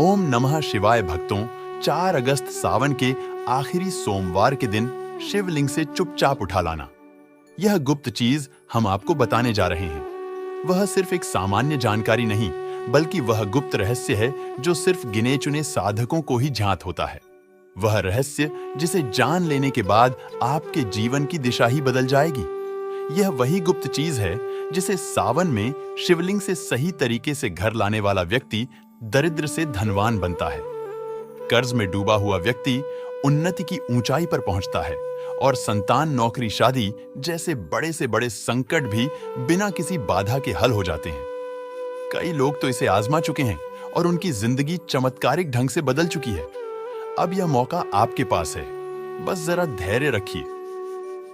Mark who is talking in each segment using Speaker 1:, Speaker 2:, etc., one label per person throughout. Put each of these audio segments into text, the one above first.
Speaker 1: ओम नमः शिवाय भक्तों, 4 अगस्त सावन के आखिरी सोमवार के दिन शिवलिंग से चुपचाप उठा लाना। यह गुप्त चीज हम आपको बताने जा रहे हैं। वह सिर्फ एक सामान्य जानकारी नहीं, बल्कि वह गुप्त रहस्य है जो सिर्फ गिने चुने साधकों को ही ज्ञात होता है। वह रहस्य जिसे जान लेने के बाद आपके जीवन की दिशा ही बदल जाएगी। यह वही गुप्त चीज है जिसे सावन में शिवलिंग से सही तरीके से घर लाने वाला व्यक्ति दरिद्र से धनवान बनता है। कर्ज में डूबा हुआ व्यक्ति उन्नति की ऊंचाई पर पहुंचता है और संतान, नौकरी, शादी जैसे बड़े से बड़े संकट भी बिना किसी बाधा के हल हो जाते हैं। कई लोग तो इसे आजमा चुके हैं और उनकी जिंदगी चमत्कारिक ढंग से बदल चुकी है। अब यह मौका आपके पास है। बस जरा धैर्य रखिए,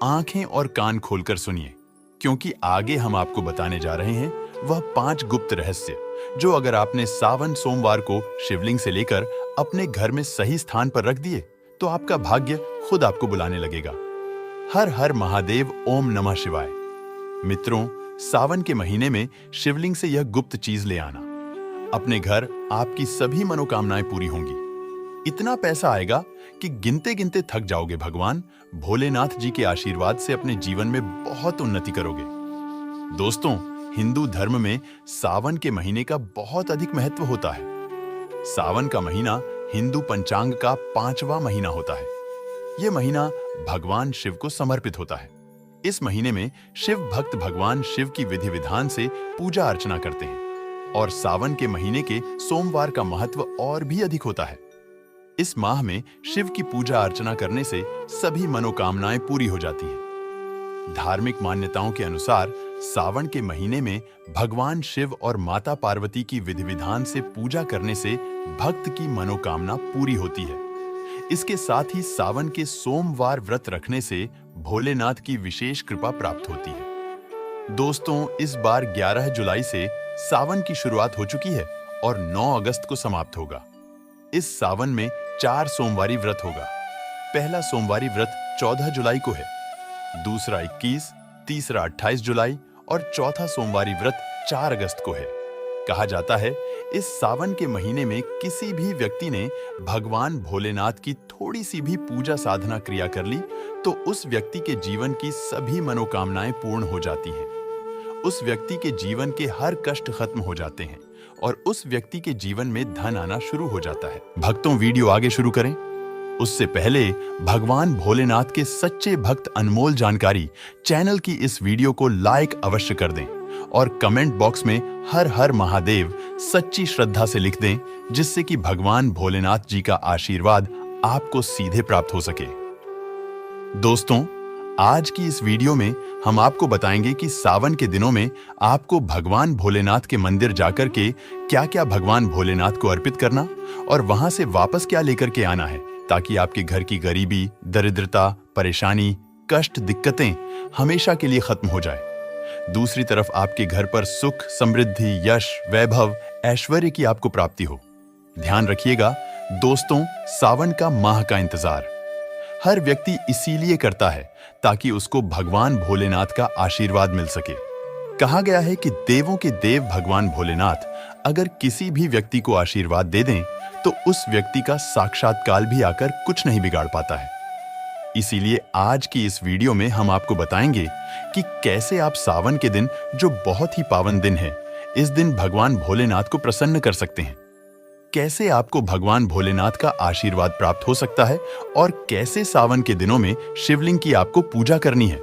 Speaker 1: आंखें और कान खोलकर सुनिए, क्योंकि आगे हम आपको बताने जा रहे हैं वह 5 गुप्त रहस्य जो अगर आपने सावन सोमवार को शिवलिंग से लेकर अपने घर में सही स्थान पर रख दिए तो आपका भाग्य खुद आपको बुलाने लगेगा। हर हर महादेव, ओम नमः शिवाय। मित्रों, सावन के महीने में शिवलिंग से यह गुप्त चीज ले आना। अपने घर आपकी सभी मनोकामनाएं पूरी होंगी। इतना पैसा आएगा कि गिनते गिनते थक जाओगे। भगवान भोलेनाथ जी के आशीर्वाद से अपने जीवन में बहुत उन्नति करोगे। दोस्तों, हिंदू धर्म में सावन के महीने का बहुत अधिक महत्व होता है। सावन का महीना हिंदू पंचांग का 5वां महीना होता है। यह महीना भगवान शिव को समर्पित होता है। इस महीने में शिव भक्त भगवान शिव की विधि विधान से पूजा अर्चना करते हैं और सावन के महीने के सोमवार का महत्व और भी अधिक होता है। इस माह में शिव की पूजा अर्चना करने से सभी मनोकामनाएं पूरी हो जाती हैं। धार्मिक मान्यताओं के अनुसार सावन के महीने में भगवान शिव और माता पार्वती की विधि विधान से पूजा करने से भक्त की मनोकामना पूरी होती है। इसके साथ ही सावन के सोमवार व्रत रखने से भोलेनाथ की विशेष कृपा प्राप्त होती है। दोस्तों, इस बार 11 जुलाई से सावन की शुरुआत हो चुकी है और 9 अगस्त को समाप्त होगा। इस सावन में 4 सोमवारी व्रत होगा। पहला सोमवारी व्रत 14 जुलाई को है, दूसरा 21, तीसरा 28 जुलाई और चौथा सोमवारी व्रत 4 अगस्त को है। कहा जाता है इस सावन के महीने में किसी भी व्यक्ति ने भगवान भोलेनाथ की थोड़ी सी भी पूजा साधना क्रिया कर ली तो उस व्यक्ति के जीवन की सभी मनोकामनाएं पूर्ण हो जाती हैं। उस व्यक्ति के जीवन के हर कष्ट खत्म हो जाते हैं और उस व्यक्ति के जीवन में धन आना शुरू हो जाता है। भक्तों, वीडियो आगे शुरू करें उससे पहले भगवान भोलेनाथ के सच्चे भक्त अनमोल जानकारी चैनल की इस वीडियो को लाइक अवश्य कर दें और कमेंट बॉक्स में हर हर महादेव सच्ची श्रद्धा से लिख दें, जिससे कि भगवान भोलेनाथ जी का आशीर्वाद आपको सीधे प्राप्त हो सके। दोस्तों, आज की इस वीडियो में हम आपको बताएंगे कि सावन के दिनों में आपको भगवान भोलेनाथ के मंदिर जाकर के क्या-क्या भगवान भोलेनाथ को अर्पित करना और वहां से वापस क्या लेकर के आना है, ताकि आपके घर की गरीबी, दरिद्रता, परेशानी, कष्ट, दिक्कतें हमेशा के लिए खत्म हो जाए। दूसरी तरफ आपके घर पर सुख, समृद्धि, यश, वैभव, ऐश्वर्य की आपको प्राप्ति हो। ध्यान रखिएगा दोस्तों, सावन का माह का इंतजार हर व्यक्ति इसीलिए करता है ताकि उसको भगवान भोलेनाथ का आशीर्वाद मिल सके। कहा गया है कि देवों के देव भगवान भोलेनाथ अगर किसी भी व्यक्ति को आशीर्वाद दे दें तो उस व्यक्ति का साक्षात काल भी आकर कुछ नहीं बिगाड़ पाता है। इसीलिए आज की इस वीडियो में हम आपको बताएंगे कि कैसे आप सावन के दिन, जो बहुत ही पावन दिन है, इस दिन भगवान भोलेनाथ को प्रसन्न कर सकते हैं। कैसे आपको भगवान भोलेनाथ का आशीर्वाद प्राप्त हो सकता है और कैसे सावन के दिनों में शिवलिंग की आपको पूजा करनी है,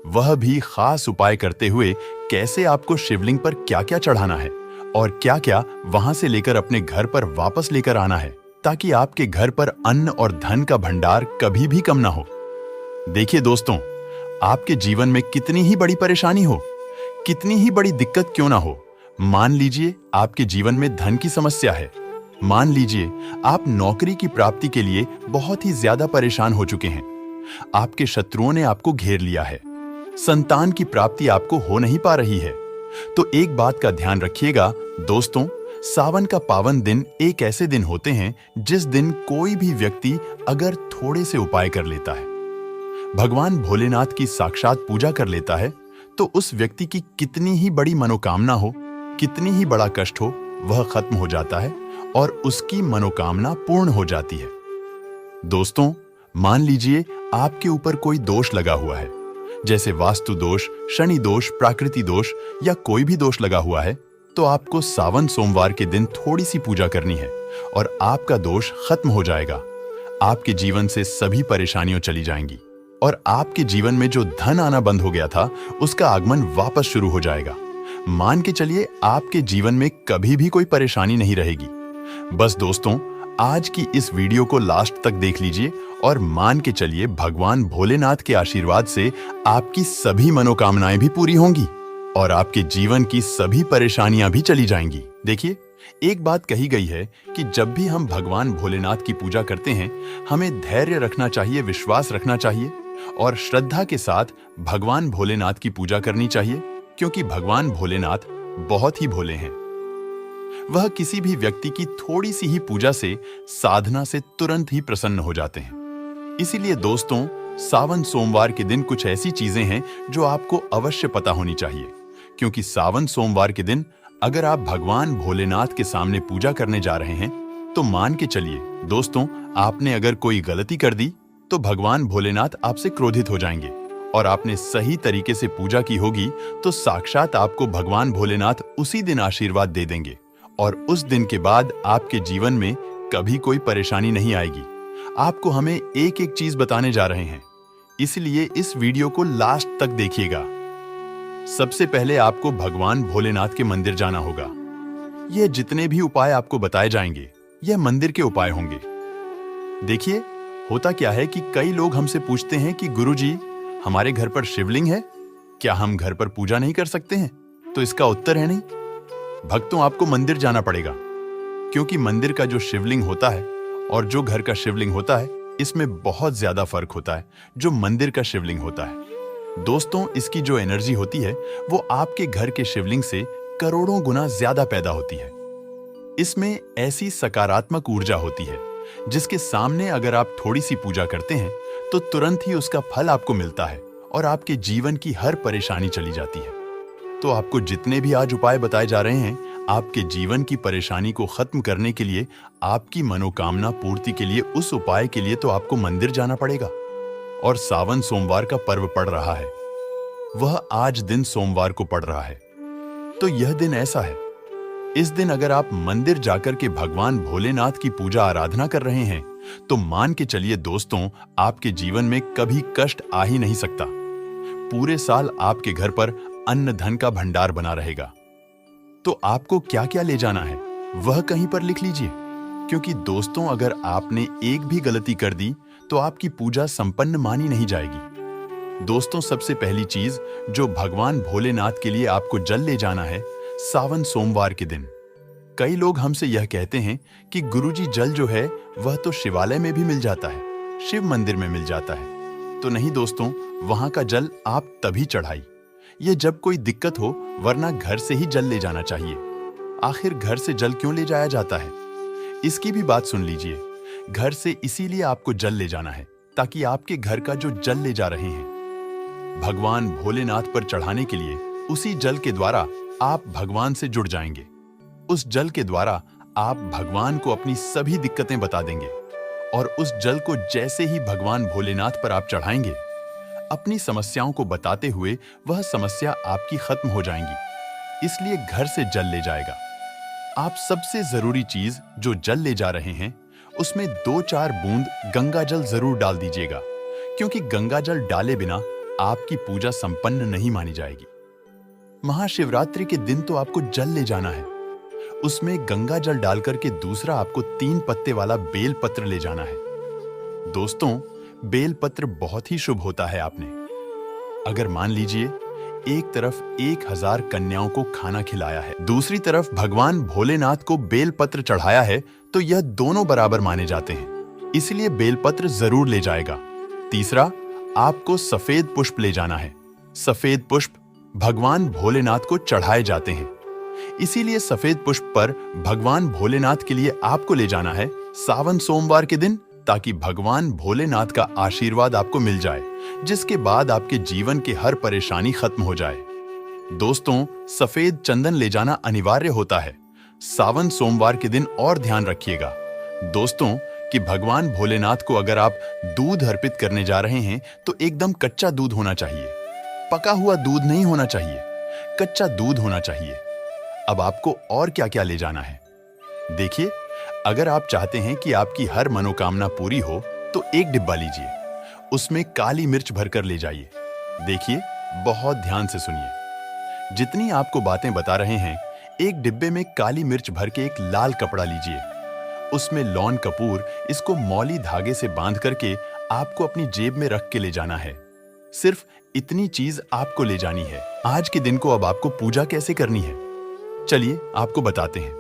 Speaker 1: वह भी खास उपाय करते हुए कैसे आपको शिवलिंग पर क्या-क्या चढ़ाना है और क्या-क्या वहां से लेकर अपने घर पर वापस लेकर आना है, ताकि आपके घर पर अन्न और धन का भंडार कभी भी कम ना हो। देखिए दोस्तों, आपके जीवन में कितनी ही बड़ी परेशानी हो, कितनी ही बड़ी दिक्कत क्यों ना हो, मान लीजिए आपके जीवन में धन की समस्या है, मान लीजिए आप नौकरी की प्राप्ति के लिए बहुत ही ज्यादा परेशान हो चुके हैं, आपके शत्रुओं ने आपको घेर लिया है, संतान की प्राप्ति आपको हो नहीं पा रही है, तो एक बात का ध्यान रखिएगा दोस्तों, सावन का पावन दिन एक ऐसे दिन होते हैं जिस दिन कोई भी व्यक्ति अगर थोड़े से उपाय कर लेता है, भगवान भोलेनाथ की साक्षात पूजा कर लेता है, तो उस व्यक्ति की कितनी ही बड़ी मनोकामना हो, कितनी ही बड़ा कष्ट हो, वह खत्म हो जाता है और उसकी मनोकामना पूर्ण हो जाती है। दोस्तों, मान लीजिए आपके ऊपर कोई दोष लगा हुआ है, जैसे वास्तु दोष, शनि दोष, प्राकृति दोष या कोई भी दोष लगा हुआ है, तो आपको सावन सोमवार के दिन थोड़ी सी पूजा करनी है और आपका दोष खत्म हो जाएगा। आपके जीवन से सभी परेशानियां चली जाएंगी और आपके जीवन में जो धन आना बंद हो गया था, उसका आगमन वापस शुरू हो जाएगा। मान के चलिए आपके जीवन में कभी भी कोई परेशानी नहीं रहेगी। बस दोस्तों, आज की इस वीडियो को लास्ट तक देख लीजिए और मान के चलिए भगवान भोलेनाथ के आशीर्वाद से आपकी सभी मनोकामनाएं भी पूरी होंगी और आपके जीवन की सभी परेशानियां भी चली जाएंगी। देखिए, एक बात कही गई है कि जब भी हम भगवान भोलेनाथ की पूजा करते हैं, हमें धैर्य रखना चाहिए, विश्वास रखना चाहिए और श्रद्धा के साथ भगवान भोलेनाथ की पूजा करनी चाहिए, क्योंकि भगवान भोलेनाथ बहुत ही भोले हैं। वह किसी भी व्यक्ति की थोड़ी सी ही पूजा से, साधना से तुरंत ही प्रसन्न हो जाते हैं। इसीलिए दोस्तों, सावन सोमवार के दिन कुछ ऐसी चीजें हैं जो आपको अवश्य पता होनी चाहिए, क्योंकि सावन सोमवार के दिन अगर आप भगवान भोलेनाथ के सामने पूजा करने जा रहे हैं, तो मान के चलिए दोस्तों, आपने अगर कोई गलती कर दी तो भगवान भोलेनाथ आपसे क्रोधित हो जाएंगे और आपने सही तरीके से पूजा की होगी तो साक्षात आपको भगवान भोलेनाथ उसी दिन आशीर्वाद दे देंगे और उस दिन के बाद आपके जीवन में कभी कोई परेशानी नहीं आएगी। आपको हमें एक एक चीज बताने जा रहे हैं, इसलिए इस वीडियो को लास्ट तक देखिएगा। सबसे पहले आपको भगवान भोलेनाथ के मंदिर जाना होगा। यह जितने भी उपाय आपको बताए जाएंगे, यह मंदिर के उपाय होंगे। देखिए, होता क्या है कि कई लोग हमसे पूछते हैं कि गुरुजी, हमारे घर पर शिवलिंग है, क्या हम घर पर पूजा नहीं कर सकते हैं? तो इसका उत्तर है नहीं। भक्तों, आपको मंदिर जाना पड़ेगा, क्योंकि मंदिर का जो शिवलिंग होता है और जो घर का शिवलिंग होता है, इसमें बहुत ज्यादा फर्क होता है जो मंदिर का शिवलिंग होता है। दोस्तों, इसकी जो एनर्जी होती है वो आपके घर के शिवलिंग से करोड़ों गुना ज्यादा पैदा होती है। इसमें ऐसी सकारात्मक ऊर्जा होती है जिसके सामने अगर आप थोड़ी सी पूजा करते हैं तो तुरंत ही उसका फल आपको मिलता है और आपके जीवन की हर परेशानी चली जाती है। तो आपको जितने भी आज उपाय बताए जा रहे हैं, आपके जीवन की परेशानी को खत्म करने के लिए, आपकी मनोकामना पूर्ति के लिए, उस उपाय के लिए तो आपको मंदिर जाना पड़ेगा। और सावन सोमवार का पर्व पड़ रहा है, वह आज दिन सोमवार को पड़ रहा है। तो यह दिन ऐसा है, इस दिन अगर आप मंदिर जाकर के भगवान भोलेनाथ की पूजा आराधना कर रहे हैं, तो मान के चलिए दोस्तों, आपके जीवन में कभी कष्ट आ ही नहीं सकता। पूरे साल आपके घर पर अन्न धन का भंडार बना रहेगा। तो आपको क्या क्या ले जाना है वह कहीं पर लिख लीजिए, क्योंकि दोस्तों, अगर आपने एक भी गलती कर दी तो आपकी पूजा संपन्न मानी नहीं जाएगी। दोस्तों, सबसे पहली चीज जो भगवान भोलेनाथ के लिए आपको जल ले जाना है, सावन सोमवार के दिन कई लोग हमसे यह कहते हैं कि गुरुजी, जल जो है वह तो शिवालय में भी मिल जाता है, शिव मंदिर में मिल जाता है। तो नहीं दोस्तों, वहां का जल आप तभी चढ़ाई, ये जब कोई दिक्कत हो, वरना घर से ही जल ले जाना चाहिए। आखिर घर से जल क्यों ले जाया जाता है, इसकी भी बात सुन लीजिए। घर से इसीलिए आपको जल ले जाना है ताकि आपके घर का जो जल ले जा रहे हैं, भगवान भोलेनाथ पर चढ़ाने के लिए, उसी जल के द्वारा आप भगवान से जुड़ जाएंगे। उस जल के द्वारा आप भगवान को अपनी सभी दिक्कतें बता देंगे और उस जल को जैसे ही भगवान भोलेनाथ पर आप चढ़ाएंगे, अपनी समस्याओं को बताते हुए वह समस्या आपकी खत्म हो जाएंगी। इसलिए घर से जल ले जाएगा। आप सबसे जरूरी चीज जो जल ले जा रहे हैं, उसमें 2-4 बूंद गंगा जल जरूर डाल दीजिएगा, क्योंकि गंगा जल डाले बिना आपकी पूजा संपन्न नहीं मानी जाएगी। महाशिवरात्रि के दिन तो आपको जल ले जाना है, उसमें गंगा जल डालकर के दूसरा आपको 3 पत्ते वाला बेल पत्र ले जाना है। दोस्तों, बेल पत्र बहुत ही शुभ होता है। आपने अगर मान लीजिए एक तरफ 1000 कन्याओं को खाना खिलाया है, दूसरी तरफ भगवान भोलेनाथ को बेल पत्र चढ़ाया है, तो यह दोनों बराबर माने जाते हैं, इसलिए बेल पत्र जरूर ले जाएगा। तीसरा, आपको सफेद पुष्प ले जाना है। सफेद पुष्प भगवान भोलेनाथ को चढ़ाए जाते हैं, इसीलिए सफेद पुष्प पर भगवान भोलेनाथ के लिए आपको ले जाना है सावन सोमवार के दिन, ताकि भगवान भोलेनाथ का आशीर्वाद आपको मिल जाए, जिसके बाद आपके जीवन की हर परेशानी खत्म हो जाए। दोस्तों, सफेद चंदन ले जाना अनिवार्य होता है। सावन सोमवार के दिन और ध्यान रखिएगा दोस्तों कि भगवान भोलेनाथ को अगर आप दूध अर्पित करने जा रहे हैं तो एकदम कच्चा दूध होना चाहिए, पका हुआ दूध नहीं होना चाहिए, कच्चा दूध होना चाहिए। अब आपको और क्या क्या ले जाना है देखिए, अगर आप चाहते हैं कि आपकी हर मनोकामना पूरी हो तो एक डिब्बा लीजिए, उसमें काली मिर्च भरकर ले जाइए। देखिए, बहुत ध्यान से सुनिए, जितनी आपको बातें बता रहे हैं, एक डिब्बे में काली मिर्च भर के एक लाल कपड़ा लीजिए, उसमें लौन कपूर, इसको मौली धागे से बांध करके आपको अपनी जेब में रख के ले जाना है। सिर्फ इतनी चीज आपको ले जानी है। आज के दिन को अब आपको पूजा कैसे करनी है, चलिए आपको बताते हैं।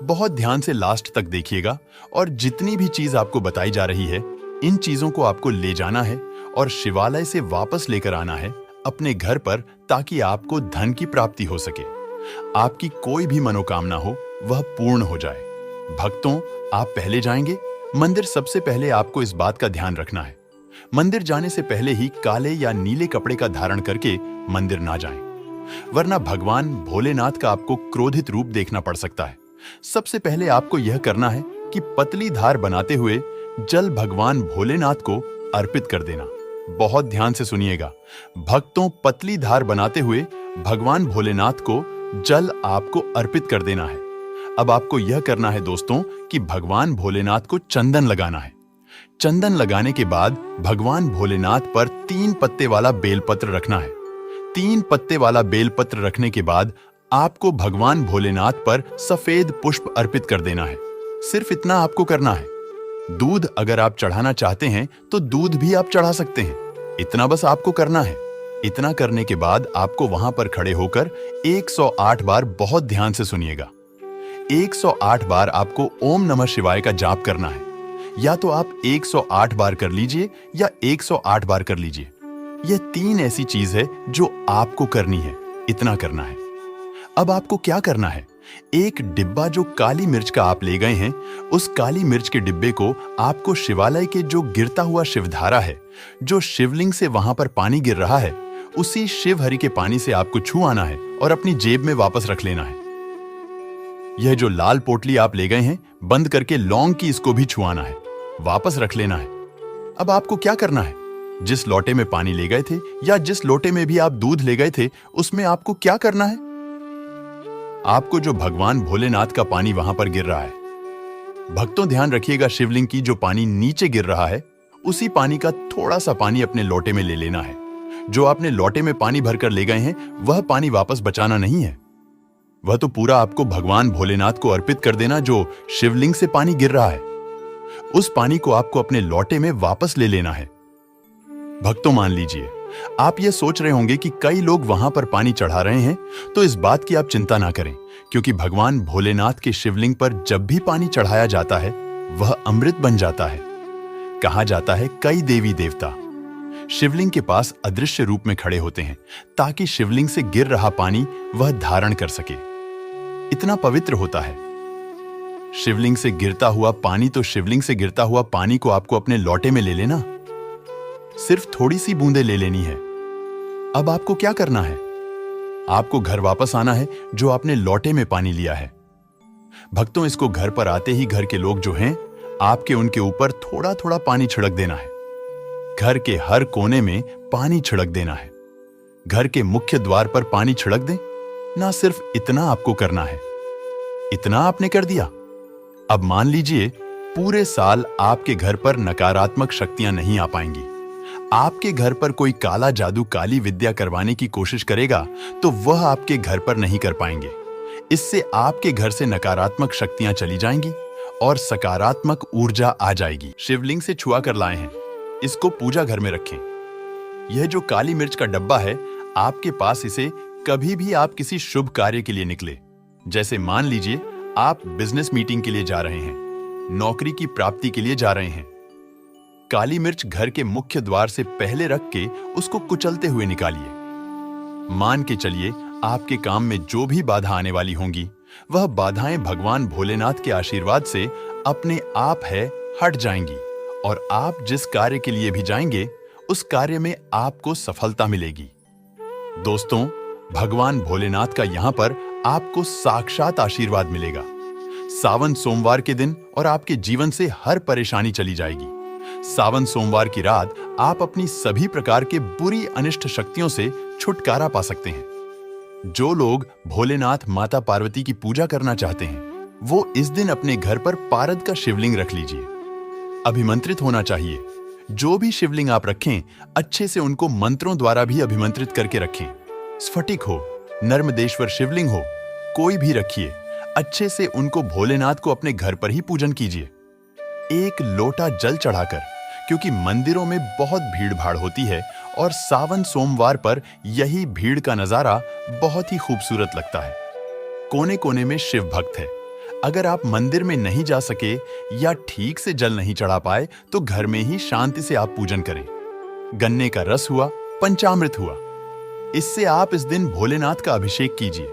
Speaker 1: बहुत ध्यान से लास्ट तक देखिएगा और जितनी भी चीज आपको बताई जा रही है, इन चीजों को आपको ले जाना है और शिवालय से वापस लेकर आना है अपने घर पर, ताकि आपको धन की प्राप्ति हो सके, आपकी कोई भी मनोकामना हो वह पूर्ण हो जाए। भक्तों, आप पहले जाएंगे मंदिर, सबसे पहले आपको इस बात का ध्यान रखना है, मंदिर जाने से पहले ही काले या नीले कपड़े का धारण करके मंदिर ना जाएं, वरना भगवान भोलेनाथ का आपको क्रोधित रूप देखना पड़ सकता है। सबसे पहले आपको यह करना है कि पतली धार बनाते हुए जल भगवान भोलेनाथ को अर्पित कर देना। बहुत ध्यान से सुनिएगा भक्तों, पतली धार बनाते हुए भगवान भोलेनाथ को जल आपको अर्पित कर देना है। अब आपको यह करना है दोस्तों कि भगवान भोलेनाथ को चंदन लगाना है। चंदन लगाने के बाद भगवान भोलेनाथ पर 3 पत्ते वाला बेलपत्र रखना है। 3 पत्ते वाला बेलपत्र रखने के बाद आपको भगवान भोलेनाथ पर सफेद पुष्प अर्पित कर देना है। सिर्फ इतना आपको करना है। दूध अगर आप चढ़ाना चाहते हैं तो दूध भी आप चढ़ा सकते हैं, इतना बस आपको करना है। इतना करने के बाद आपको वहां पर खड़े होकर 108 बार, बहुत ध्यान से सुनिएगा, 108 बार आपको ओम नमः शिवाय का जाप करना है। या तो आप 108 बार कर लीजिए या 108 बार कर लीजिए। यह 3 ऐसी चीज है जो आपको करनी है, इतना करना है। अब आपको क्या करना है, एक डिब्बा जो काली मिर्च का आप ले गए हैं, उस काली मिर्च के डिब्बे को आपको शिवालय के जो गिरता हुआ शिवधारा है, जो शिवलिंग से वहां पर पानी गिर रहा है, उसी शिव हरि के पानी से आपको छू आना है और अपनी जेब में वापस रख लेना है। यह जो लाल पोटली आप ले गए हैं, बंद करके लौंग की, इसको भी छुआना है, वापस रख लेना है। अब आपको क्या करना है, जिस लोटे में पानी ले गए थे या जिस लोटे में भी आप दूध ले गए थे, उसमें आपको क्या करना है, आपको जो भगवान भोलेनाथ का पानी वहां पर गिर रहा है, भक्तों ध्यान रखिएगा, शिवलिंग की जो पानी नीचे गिर रहा है, उसी पानी का थोड़ा सा पानी अपने लोटे में ले लेना है। जो आपने लोटे में पानी भरकर ले गए हैं, वह पानी वापस बचाना नहीं है, वह तो पूरा आपको भगवान भोलेनाथ को अर्पित कर देना। जो शिवलिंग से पानी गिर रहा है, उस पानी को आपको अपने लोटे में वापस ले लेना है। भक्तों, मान लीजिए आप ये सोच रहे होंगे कि कई लोग वहां पर पानी चढ़ा रहे हैं, तो इस बात की आप चिंता ना करें, क्योंकि भगवान भोलेनाथ के शिवलिंग पर जब भी पानी चढ़ाया जाता है, वह अमृत बन जाता है। कहा जाता है कई देवी देवता शिवलिंग के पास अदृश्य रूप में खड़े होते हैं, ताकि शिवलिंग से गिर रहा पानी वह धारण कर सके। इतना पवित्र होता है शिवलिंग से गिरता हुआ पानी। तो शिवलिंग से गिरता हुआ पानी को आपको अपने लोटे में ले लेना, सिर्फ थोड़ी सी बूंदे ले लेनी है। अब आपको क्या करना है, आपको घर वापस आना है जो आपने लोटे में पानी लिया है। भक्तों, इसको घर पर आते ही घर के लोग जो हैं, आपके उनके ऊपर थोड़ा थोड़ा पानी छिड़क देना है। घर के हर कोने में पानी छिड़क देना है। घर के मुख्य द्वार पर पानी छिड़क दें ना, सिर्फ इतना आपको करना है। इतना आपने कर दिया। अब मान लीजिए पूरे साल आपके घर पर नकारात्मक शक्तियां नहीं आ पाएंगी। आपके घर पर कोई काला जादू, काली विद्या करवाने की कोशिश करेगा तो वह आपके घर पर नहीं कर पाएंगे। इससे आपके घर से नकारात्मक शक्तियां चली जाएंगी और सकारात्मक ऊर्जा आ जाएगी। शिवलिंग से छुआ कर लाए हैं, इसको पूजा घर में रखें। यह जो काली मिर्च का डब्बा है, आपके पास इसे कभी भी आप किसी शुभ कार्य के लिए निकले, जैसे मान लीजिए आप बिजनेस मीटिंग के लिए जा रहे हैं, नौकरी की प्राप्ति के लिए जा रहे हैं, काली मिर्च घर के मुख्य द्वार से पहले रख के उसको कुचलते हुए निकालिए। मान के चलिए आपके काम में जो भी बाधा आने वाली होंगी, वह बाधाएं भगवान भोलेनाथ के आशीर्वाद से अपने आप है हट जाएंगी और आप जिस कार्य के लिए भी जाएंगे, उस कार्य में आपको सफलता मिलेगी। दोस्तों, भगवान भोलेनाथ का यहां पर आपको साक्षात आशीर्वाद मिलेगा। सावन सोमवार के दिन और आपके जीवन से हर परेशानी चली जाएगी। सावन सोमवार की रात आप अपनी सभी प्रकार के बुरी अनिष्ट शक्तियों से छुटकारा पा सकते हैं। जो लोग भोलेनाथ माता पार्वती की पूजा करना चाहते हैं, वो इस दिन अपने घर पर पारद का शिवलिंग रख लीजिए। अभिमंत्रित होना चाहिए। जो भी शिवलिंग आप रखें, अच्छे से उनको मंत्रों द्वारा भी अभिमंत्रित करके रखें। स्फटिक हो, नर्मदेश्वर शिवलिंग हो, कोई भी रखिए, अच्छे से उनको भोलेनाथ को अपने घर पर ही पूजन कीजिए। एक लोटा जल चढ़ाकर, क्योंकि मंदिरों में बहुत भीड़ भाड़ होती है और सावन सोमवार पर यही भीड़ का नजारा बहुत ही खूबसूरत लगता है। कोने कोने में शिव भक्त है। अगर आप मंदिर में नहीं जा सके या ठीक से जल नहीं चढ़ा पाए तो घर में ही शांति से आप पूजन करें। गन्ने का रस हुआ, पंचामृत हुआ, इससे आप इस दिन भोलेनाथ का अभिषेक कीजिए।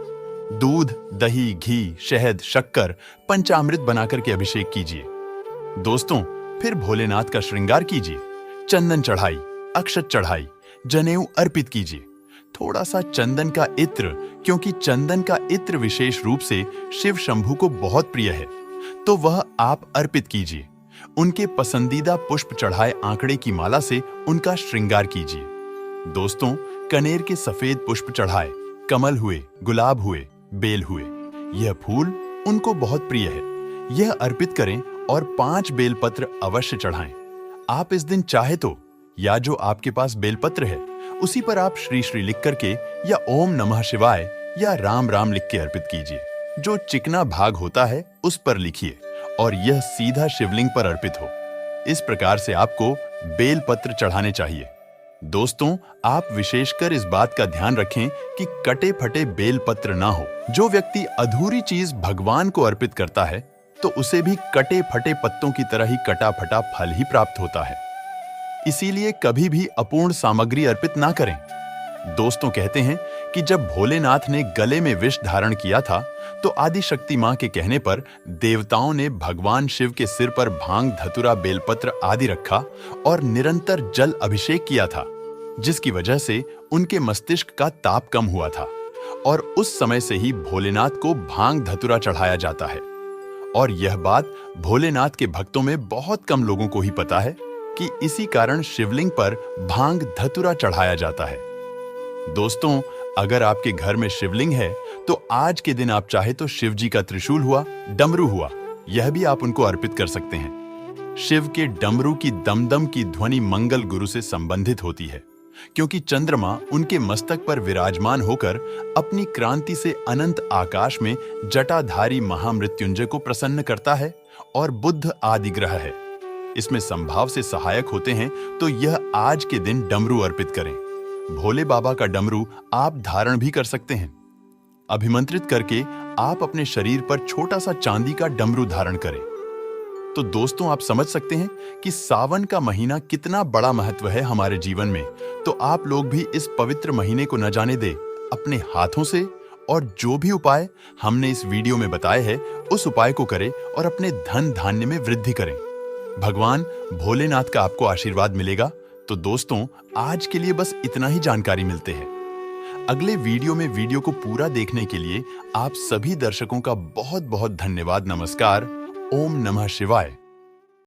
Speaker 1: दूध, दही, घी, शहद, शक्कर, पंचामृत बनाकर के अभिषेक कीजिए। दोस्तों, फिर भोलेनाथ का श्रृंगार कीजिए। चंदन चढ़ाई, अक्षत चढ़ाई, जनेऊ अर्पित कीजिए। थोड़ा सा चंदन का इत्र, क्योंकि चंदन का इत्र विशेष रूप से शिव शंभू को बहुत प्रिय है, तो वह आप अर्पित कीजिए। उनके पसंदीदा पुष्प चढ़ाए आंकड़े की माला से उनका श्रृंगार कीजिए। दोस्तों, कनेर के सफेद पुष्प चढ़ाए, कमल हुए, गुलाब हुए, बेल हुए, यह फूल उनको बहुत प्रिय है, यह अर्पित करें और 5 बेलपत्र अवश्य चढ़ाएं। आप इस दिन चाहे तो, या जो आपके पास बेलपत्र है उसी पर आप श्री श्री लिख करके या ओम नमः शिवाय या राम राम लिख के अर्पित कीजिए। जो चिकना भाग होता है उस पर लिखिए और यह सीधा शिवलिंग पर अर्पित हो। इस प्रकार से आपको बेलपत्र चढ़ाने चाहिए। दोस्तों, आप विशेषकर इस बात का ध्यान रखें कि कटे फटे बेलपत्र ना हो। जो व्यक्ति अधूरी चीज भगवान को अर्पित करता है तो उसे भी कटे फटे पत्तों की तरह ही कटा फटा फल ही प्राप्त होता है। इसीलिए कभी भी अपूर्ण सामग्री अर्पित ना करें। दोस्तों कहते हैं कि जब भोलेनाथ ने गले में विष धारण किया था तो आदिशक्ति मां के कहने पर देवताओं ने भगवान शिव के सिर पर भांग, धतूरा, बेलपत्र आदि रखा और निरंतर जल अभिषेक किया था, जिसकी वजह से उनके मस्तिष्क का ताप कम हुआ था और उस समय से ही भोलेनाथ को भांग धतूरा चढ़ाया जाता है। और यह बात भोलेनाथ के भक्तों में बहुत कम लोगों को ही पता है कि इसी कारण शिवलिंग पर भांग धतूरा चढ़ाया जाता है। दोस्तों, अगर आपके घर में शिवलिंग है तो आज के दिन आप चाहे तो शिव जी का त्रिशूल हुआ, डमरू हुआ, यह भी आप उनको अर्पित कर सकते हैं। शिव के डमरू की दमदम की ध्वनि मंगल गुरु से संबंधित होती है, क्योंकि चंद्रमा उनके मस्तक पर विराजमान होकर अपनी क्रांति से अनंत आकाश में जटाधारी महामृत्युंजय को प्रसन्न करता है और बुध आदि ग्रह है, इसमें संभाव से सहायक होते हैं। तो यह आज के दिन डमरू अर्पित करें। भोले बाबा का डमरू आप धारण भी कर सकते हैं। अभिमंत्रित करके आप अपने शरीर पर छोटा सा चांदी का डमरू धारण करें। तो दोस्तों, आप समझ सकते हैं कि सावन का महीना कितना बड़ा महत्व है हमारे जीवन में। तो आप लोग भी इस पवित्र महीने को न जाने दे, अपने हाथों से, और जो भी उपाय हमने इस वीडियो में बताए हैं उस उपाय को करें और अपने धन धान्य में वृद्धि करें। भगवान भोलेनाथ का आपको आशीर्वाद मिलेगा। तो दोस्तों, आज के लिए बस इतना ही जानकारी मिलते हैं। अगले वीडियो में वीडियो को पूरा देखने के लिए आप सभी दर्शकों का बहुत बहुत धन्यवाद। नमस्कार। ओम नमः शिवाय।